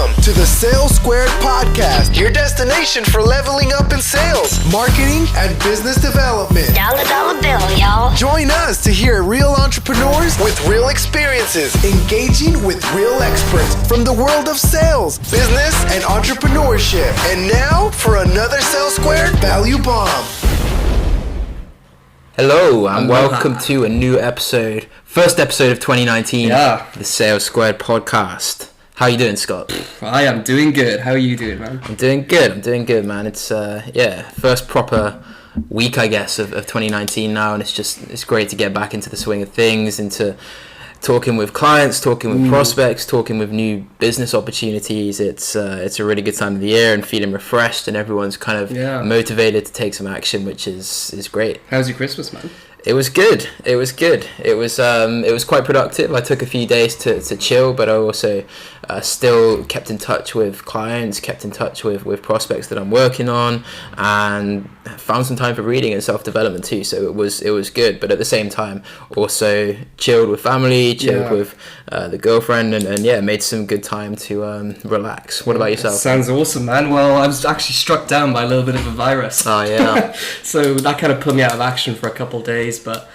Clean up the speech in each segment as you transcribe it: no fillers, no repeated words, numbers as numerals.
Welcome to the Sales Squared Podcast, your destination for leveling up in sales, marketing, and business development. $1 bill, y'all. Join us to hear real entrepreneurs with real experiences, engaging with real experts from the world of sales, business, and entrepreneurship. And now for another Sales Squared Value Bomb. Hello and welcome to a new episode, first episode of 2019, the Sales Squared Podcast. How you doing, Scott? I am doing good. How are you doing, man? I'm doing good, man. It's first proper week, I guess, of 2019 now, and it's great to get back into the swing of things, into talking with clients, talking with prospects, talking with new business opportunities. It's a really good time of the year and feeling refreshed, and everyone's kind of motivated to take some action, which is great. How was your Christmas, man? It was good. It was quite productive. I took a few days to chill, but I also still kept in touch with clients, kept in touch with prospects that I'm working on, and found some time for reading and self-development too. So it was good, but at the same time also chilled with family, chilled with the girlfriend, and made some good time to relax. What about yourself? Sounds awesome, man. Well, I was actually struck down by a little bit of a virus. Oh yeah. So that kind of put me out of action for a couple of days, but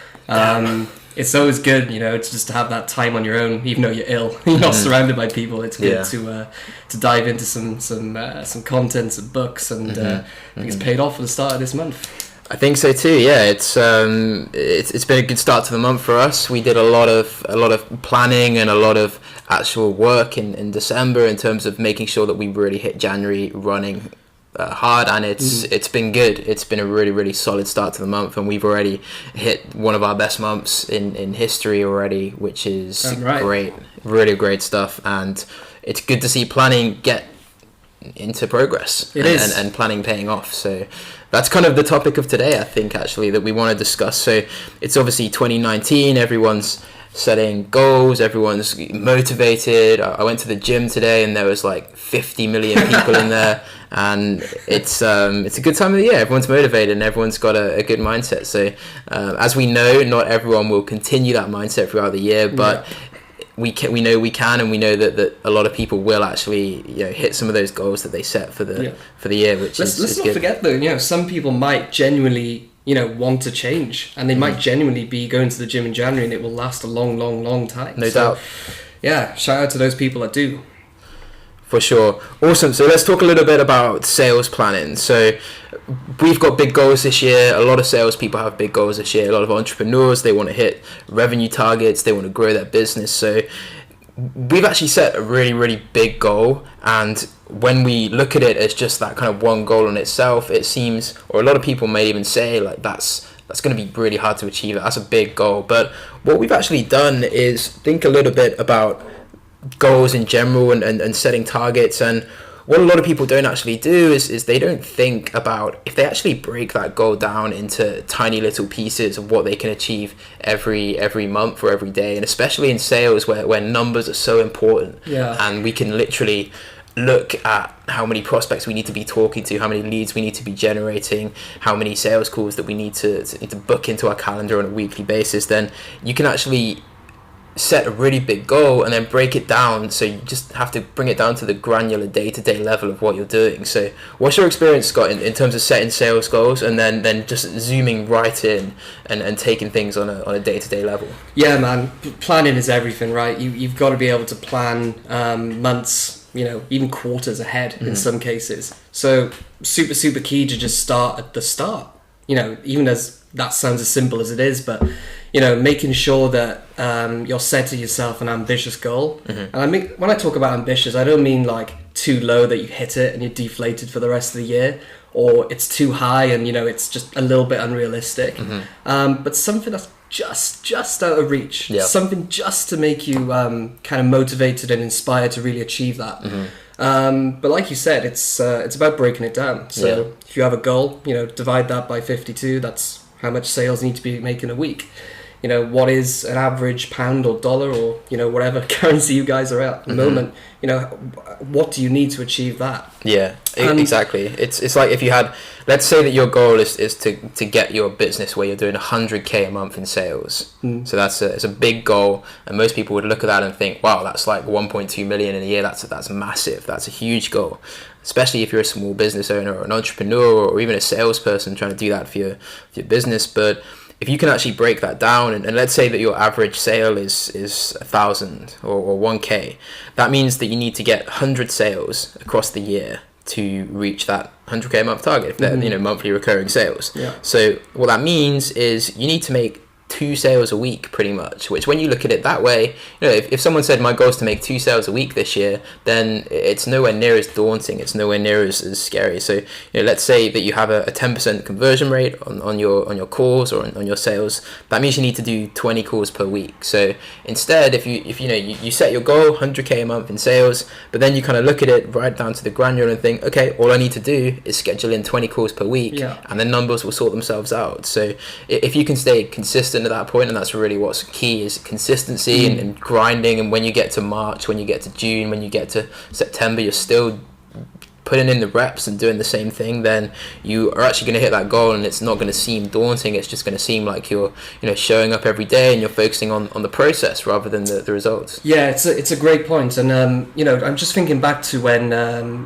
it's always good, to just to have that time on your own, even though you're ill. You're not surrounded by people. It's good to dive into some content, some books, and I think it's paid off for the start of this month. I think so too. Yeah, it's been a good start to the month for us. We did a lot of planning and a lot of actual work in December in terms of making sure that we really hit January running hard, and it's been good. It's been a really solid start to the month, and we've already hit one of our best months in history already, which is great. Really great stuff, and it's good to see planning get into progress. It is. And planning paying off. So that's kind of the topic of today, I think, actually, that we want to discuss. So it's obviously 2019, everyone's setting goals, everyone's motivated. I went to the gym today and there was like 50 million people in there, and it's a good time of the year. Everyone's motivated and everyone's got a good mindset. So as we know, not everyone will continue that mindset throughout the year, but we know we can, and we know that a lot of people will actually hit some of those goals that they set for the year, which let's is not good. forget though, some people might genuinely want to change, and they might genuinely be going to the gym in January and it will last a long time. No doubt. Yeah, shout out to those people that do. For sure. Awesome. So let's talk a little bit about sales planning. So we've got big goals this year. A lot of salespeople have big goals this year. A lot of entrepreneurs, they want to hit revenue targets. They want to grow their business. So we've actually set a really big goal, and when we look at it as just that kind of one goal in itself, it seems, or a lot of people may even say, like that's going to be really hard to achieve. That's a big goal. But what we've actually done is think a little bit about goals in general and setting targets. And what a lot of people don't actually do is they don't think about if they actually break that goal down into tiny little pieces of what they can achieve every month or every day, and especially in sales where numbers are so important. And we can literally look at how many prospects we need to be talking to, how many leads we need to be generating, how many sales calls that we need to book into our calendar on a weekly basis. Then you can actually set a really big goal and then break it down, so you just have to bring it down to the granular day-to-day level of what you're doing. So what's your experience, Scott, in terms of setting sales goals and then just zooming right in and taking things on a day-to-day level? Yeah, man, planning is everything, right? You've got to be able to plan months, even quarters ahead in some cases. So super key to just start at the start, even as that sounds as simple as it is, but making sure that you're setting yourself an ambitious goal. And when I talk about ambitious, I don't mean like too low that you hit it and you're deflated for the rest of the year, or it's too high and it's just a little bit unrealistic. But something that's just out of reach, something just to make you kind of motivated and inspired to really achieve that. But like you said, it's about breaking it down. So if you have a goal, divide that by 52. That's how much sales you need to be making a week. you know, what is an average pound or dollar or, you know, whatever currency you guys are at the moment, you know, what do you need to achieve that? Yeah, exactly. It's like if you had, let's say that your goal is to get your business where you're doing 100k a month in sales. So it's a big goal, and most people would look at that and think, wow, that's like 1.2 million in a year. That's massive. That's a huge goal, especially if you're a small business owner or an entrepreneur or even a salesperson trying to do that for your business. But if you can actually break that down, and let's say that your average sale is 1,000 or 1k, that means that you need to get 100 sales across the year to reach that 100k a month target, if they're, you know, monthly recurring sales. Yeah. So what that means is you need to make 2 sales a week pretty much, which when you look at it that way, you know, if someone said my goal is to make 2 sales a week this year, then it's nowhere near as daunting, it's nowhere near as scary. So, you know, let's say that you have a 10% conversion rate on your calls or on your sales. That means you need to do 20 calls per week. So instead, if you know you set your goal 100k a month in sales, but then you kind of look at it right down to the granular and think, okay, all I need to do is schedule in 20 calls per week, and the numbers will sort themselves out. So if you can stay consistent at that point, and that's really what's key, is consistency and grinding. And when you get to March, when you get to June, when you get to September, you're still putting in the reps and doing the same thing, then you are actually going to hit that goal, and it's not going to seem daunting. It's just going to seem like you're, you know, showing up every day and you're focusing on the process rather than the results. Yeah, it's a great point. And you know, I'm just thinking back to when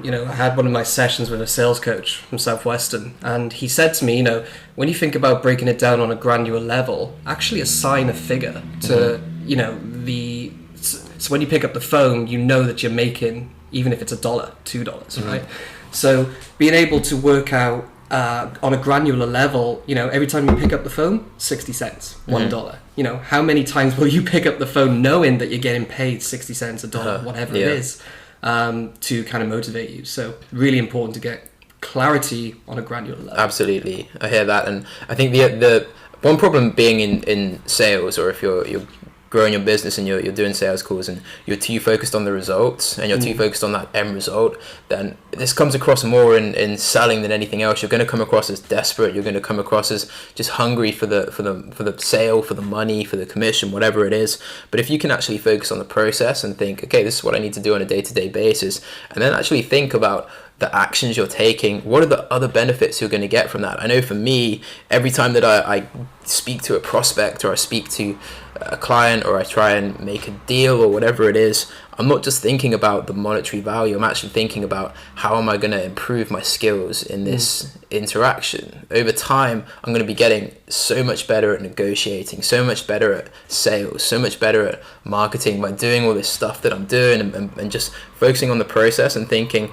you know, I had one of my sessions with a sales coach from Southwestern, and he said to me, you know, when you think about breaking it down on a granular level, actually assign a figure to, you know, so when you pick up the phone, you know that you're making, even if it's $1, $2, right? So being able to work out on a granular level, you know, every time you pick up the phone, 60 cents, $1. You know, how many times will you pick up the phone knowing that you're getting paid 60 cents, $1, whatever it is, to kind of motivate you? So really important to get clarity on a granular level. Absolutely, I hear that. And I think the one problem being in sales, or if you're growing your business and you're doing sales calls and you're too focused on the results and you're too focused on that end result, then this comes across more in selling than anything else. You're going to come across as desperate. You're going to come across as just hungry for the sale, for the money, for the commission, whatever it is. But if you can actually focus on the process and think, okay, this is what I need to do on a day-to-day basis, and then actually think about the actions you're taking, what are the other benefits you're going to get from that? I know for me, every time that I speak to a prospect, or I speak to a client, or I try and make a deal or whatever it is, I'm not just thinking about the monetary value. I'm actually thinking about how am I going to improve my skills in this interaction. Over time, I'm going to be getting so much better at negotiating, so much better at sales, so much better at marketing by doing all this stuff that I'm doing, and just focusing on the process and thinking,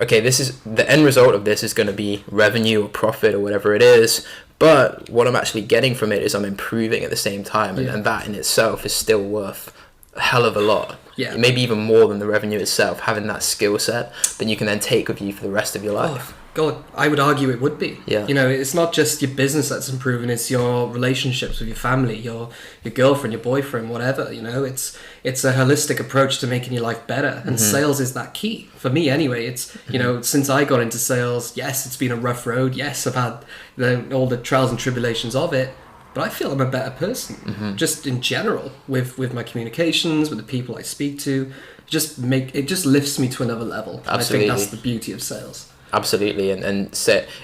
okay, this is the end result of this is going to be revenue or profit or whatever it is, but what I'm actually getting from it is I'm improving at the same time, and that in itself is still worth a hell of a lot. Yeah, maybe even more than the revenue itself. Having that skill set that you can then take with you for the rest of your life. God, I would argue it would be. Yeah. You know, it's not just your business that's improving, it's your relationships with your family, your girlfriend, your boyfriend, whatever, you know. It's a holistic approach to making your life better, and sales is that key. For me anyway, it's, you know, since I got into sales, yes, it's been a rough road. Yes, I've had all the trials and tribulations of it, but I feel I'm a better person, just in general, with my communications, with the people I speak to. It just lifts me to another level. Absolutely. I think that's the beauty of sales. Absolutely, and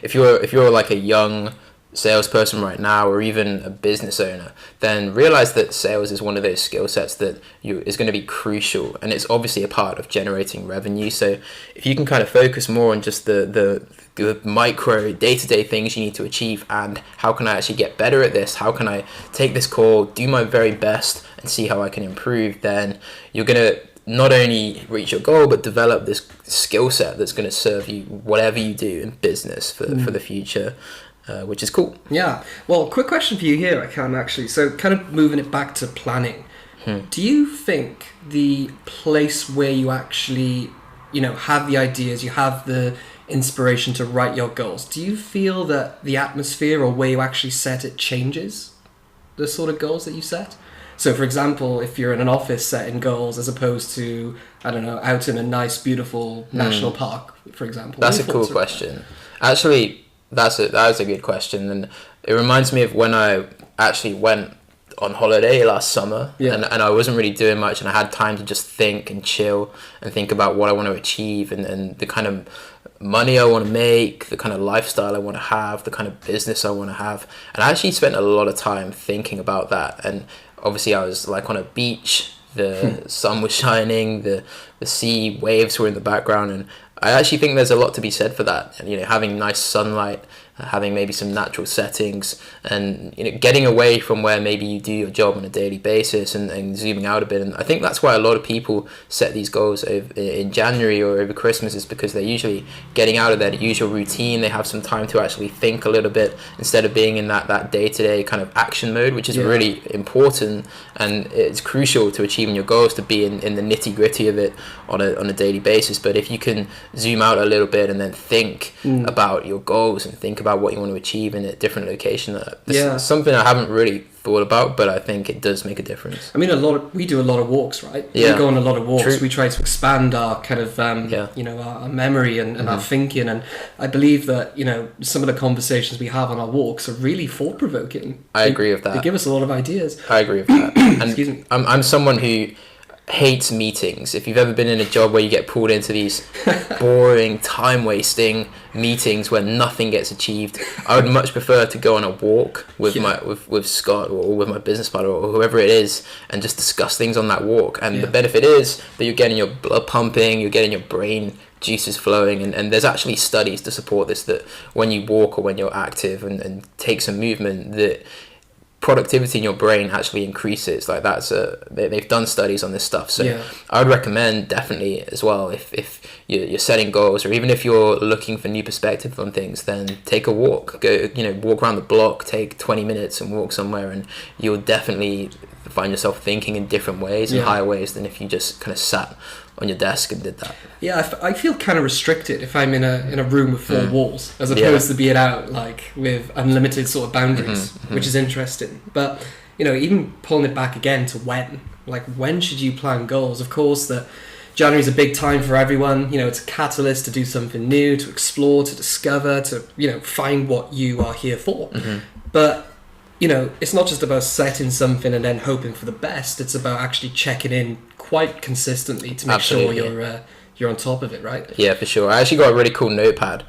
if you're like a young salesperson right now, or even a business owner, then realize that sales is one of those skill sets that is going to be crucial, and it's obviously a part of generating revenue. So if you can kind of focus more on just the micro day-to-day things you need to achieve, and how can I actually get better at this, how can I take this call, do my very best, and see how I can improve, then you're going to not only reach your goal, but develop this skill set that's going to serve you whatever you do in business for the future, which is cool. Yeah. Well, quick question for you here, I can actually. So kind of moving it back to planning. Do you think the place where you actually, you know, have the ideas, you have the inspiration to write your goals, do you feel that the atmosphere or where you actually set it changes the sort of goals that you set? So, for example, if you're in an office setting goals as opposed to, I don't know, out in a nice, beautiful national park, for example. That's a cool question. Actually, that was a good question. And it reminds me of when I actually went on holiday last summer, Yeah. and I wasn't really doing much, and I had time to just think and chill and think about what I want to achieve, and the kind of money I want to make, the kind of lifestyle I want to have, the kind of business I want to have. And I actually spent a lot of time thinking about that. And obviously I was like on a beach, the sun was shining, the sea waves were in the background, and I actually think there's a lot to be said for that. And, you know, having nice sunlight, having maybe some natural settings, and, you know, getting away from where maybe you do your job on a daily basis, and zooming out a bit. And I think that's why a lot of people set these goals in January or over Christmas, is because they're usually getting out of their usual routine. They have some time to actually think a little bit instead of being in that day-to-day kind of action mode, which is really important, and it's crucial to achieving your goals, to be in the nitty-gritty of it on a daily basis. But if you can zoom out a little bit and then think about your goals and think about what you want to achieve in a different location, that's something I haven't really thought about, but I think it does make a difference. I mean, we do a lot of walks, right? Yeah. We go on a lot of walks. True. We try to expand our kind of, you know, our memory and our thinking. And I believe that, you know, some of the conversations we have on our walks are really thought-provoking. I agree with that. They give us a lot of ideas. I agree with that. And Excuse me. I'm someone who hates meetings. If you've ever been in a job where you get pulled into these boring, time-wasting meetings where nothing gets achieved, I would much prefer to go on a walk with with Scott or with my business partner or whoever it is, and just discuss things on that walk. And the benefit is that you're getting your blood pumping, you're getting your brain juices flowing, and there's actually studies to support this, that when you walk or when you're active and take some movement, that productivity in your brain actually increases. Like, they've done studies on this stuff. So I would recommend definitely as well, if you're setting goals, or even if you're looking for new perspective on things, then take a walk. Go, you know, walk around the block, take 20 minutes and walk somewhere, and you'll definitely find yourself thinking in different ways, in higher ways, than if you just kind of sat on your desk and did that. Yeah, I feel kind of restricted if I'm in a room with four walls, as opposed to being out like with unlimited sort of boundaries, which is interesting. But, you know, even pulling it back again to when should you plan goals? Of course, that January is a big time for everyone. You know, it's a catalyst to do something new, to explore, to discover, to, you know, find what you are here for. But, you know, it's not just about setting something and then hoping for the best. It's about actually checking in quite consistently to make sure you're on top of it, right? Yeah, for sure. I actually got a really cool notepad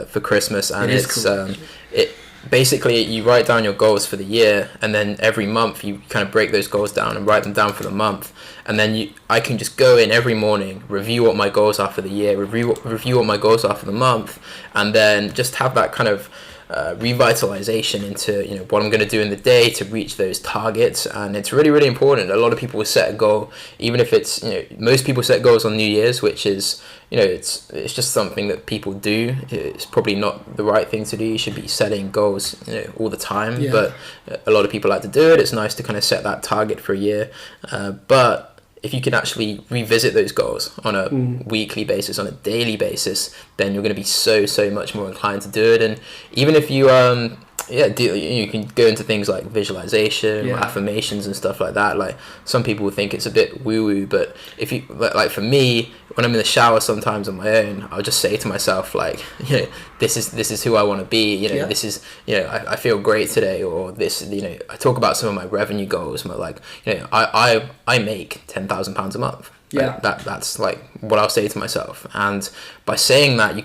for Christmas, and it's cool. It basically, you write down your goals for the year, and then every month you kind of break those goals down and write them down for the month, and then I can just go in every morning, review what my goals are for the year, review what my goals are for the month, and then just have that kind of revitalization into, you know, what I'm going to do in the day to reach those targets. And it's really, really important. A lot of people will set a goal, even if it's, you know, most people set goals on New Year's, which is, you know, it's just something that people do. It's probably not the right thing to do. You should be setting goals, you know, all the time, but a lot of people like to do it. It's nice to kind of set that target for a year, but if you can actually revisit those goals on a weekly basis, on a daily basis, then you're going to be so much more inclined to do it. And even if you you can go into things like visualization, or affirmations and stuff like that. Like, some people think it's a bit woo-woo, but if you, like for me, when I'm in the shower sometimes on my own, I'll just say to myself, like, you know, this is who I want to be, you know, this is, you know, I feel great today, or this, you know, I talk about some of my revenue goals, like, you know, I make £10,000 a month. Like, that's like what I'll say to myself. And by saying that,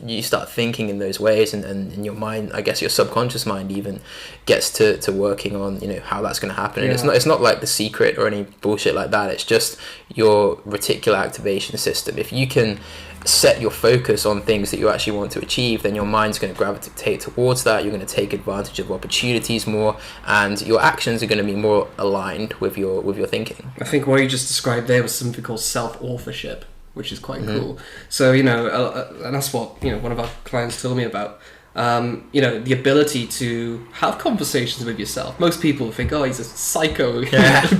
you start thinking in those ways, and in your mind, I guess your subconscious mind even gets to working on, you know, how that's going to happen. And it's not like The Secret or any bullshit like that. It's just your reticular activation system. If you can set your focus on things that you actually want to achieve, then your mind's going to gravitate towards that. You're going to take advantage of opportunities more, and your actions are going to be more aligned with your thinking. I think what you just described there was something called self-authorship, which is quite cool. So, you know, and that's what, you know, one of our clients told me about. You know, the ability to have conversations with yourself. Most people think, oh, he's a psycho,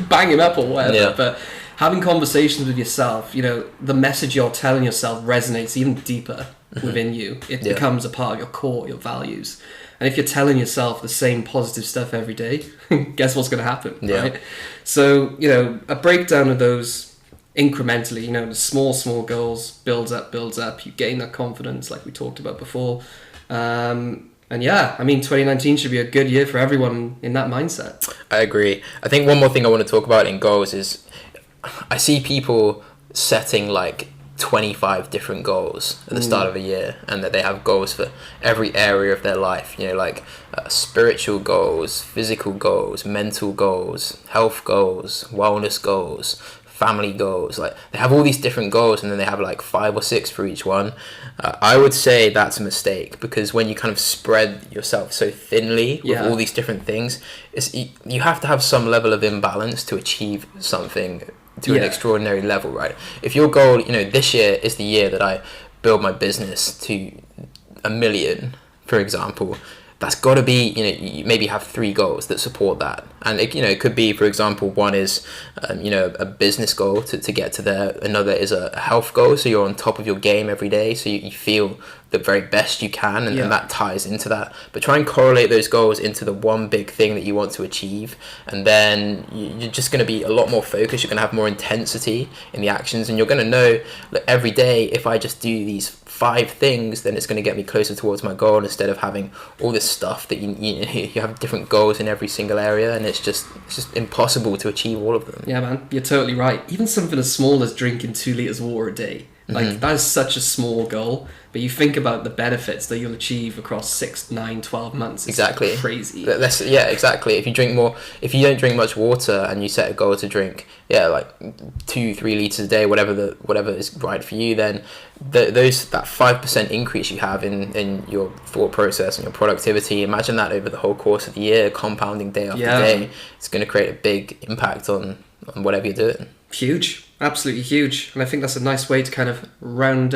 bang him up or whatever, but having conversations with yourself, you know, the message you're telling yourself resonates even deeper within you. It becomes a part of your core, your values. And if you're telling yourself the same positive stuff every day, guess what's going to happen, right? So, you know, a breakdown of those incrementally, you know, the small goals builds up, you gain that confidence like we talked about before. And yeah, I mean, 2019 should be a good year for everyone in that mindset. I agree. I think one more thing I want to talk about in goals is I see people setting like 25 different goals at the start of a year, and that they have goals for every area of their life, you know, like spiritual goals, physical goals, mental goals, health goals, wellness goals, family goals. Like, they have all these different goals, and then they have like 5 or 6 for each one. I would say that's a mistake, because when you kind of spread yourself so thinly with all these different things, you have to have some level of imbalance to achieve something to an extraordinary level, right? If your goal, you know, this year is the year that I build my business to 1 million, for example, that's got to be, you know, you maybe have 3 goals that support that. And it, you know, it could be, for example, one is you know, a business goal to get to there. Another is a health goal, so you're on top of your game every day, so you feel the very best you can, and that ties into that. But try and correlate those goals into the one big thing that you want to achieve, and then you're just going to be a lot more focused. You're going to have more intensity in the actions, and you're going to know that every day, if I just do these 5 things, then it's going to get me closer towards my goal, instead of having all this stuff that you have different goals in every single area, and it's just impossible to achieve all of them. Yeah, man, you're totally right. Even something as small as drinking 2 liters of water a day, like that is such a small goal, but you think about the benefits that you'll achieve across 6, 9, 12 months. It's exactly crazy. Exactly. If you don't drink much water, and you set a goal to drink like 2-3 liters a day, whatever is right for you, then that 5% increase you have in your thought process and your productivity, imagine that over the whole course of the year, compounding day after day. It's going to create a big impact on whatever you're doing. Huge, absolutely huge. And I think that's a nice way to kind of round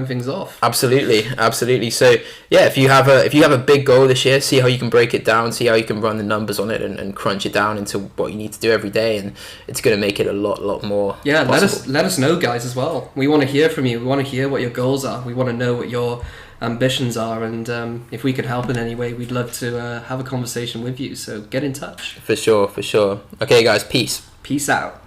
things off. Absolutely. So yeah, if you have a big goal this year, see how you can break it down, see how you can run the numbers on it, and crunch it down into what you need to do every day, and it's going to make it a lot more possible. Let us know, guys, as well. We want to hear from you. We want to hear what your goals are. We want to know what your ambitions are, and if we can help in any way, we'd love to have a conversation with you. So get in touch. For sure. Okay, guys, peace out.